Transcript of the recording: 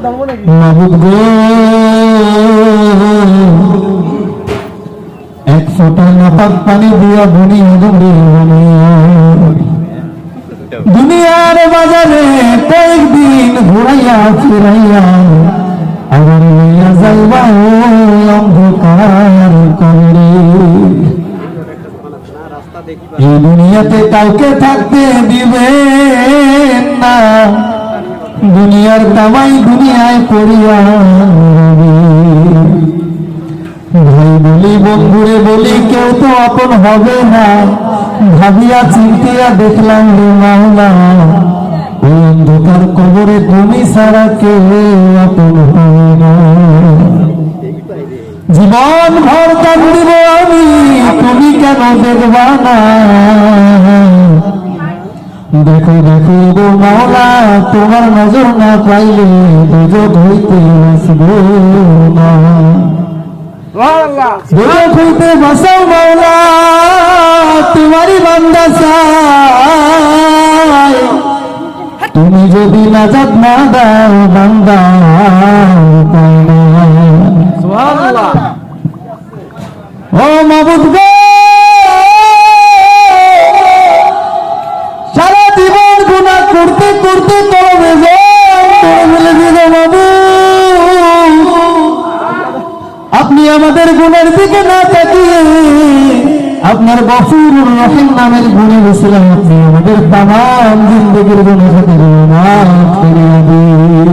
মাবুদ গো, এক ফোঁটা নাপাক পানি দিয়া দুনিয়ার বাজারে কয়েকদিন ঘুরাইয়া ফিরাইয়া আবার লইয়া যাইবা অন্ধকার কবরে। এই দুনিয়াতে কাউকে থাকতে দিবে না, দুনিয়ার কামাই দুনিয়ায় পড়িয়া ভাই বলি বন্ধুরে বলি কেউ তো আপন হবে না, ভাবিয়া চিন্তিয়া দেখলাম রে মাওলা ওই অন্ধকার কবরে তুমি ছাড়া কেউ আপন হবে না। জীবন ভর কান্দিব আমি, তুমি কেন দেখবা না? দেখো দেখো গো মাওলা, তোমার নজর না পাইলে দুজক হইতে আসবো না। দুজক হইতে বাঁচাও মাওলা, তোমারই বান্দা চাই। তুমি যদি নাজাত না দাও বান্দা পাই না। ও মাবুদ গো, সারা জীবন গুনাহ করতে করতে তবে আপনি আমাদের গুণের দিকে না তাকিয়ে আপনার গফুরুর রহিম নামের গুণে বসিলাম, আপনি আমাদের তামাম জিন্দেগির গুনাহ খাতিরে মাফ করে দিন।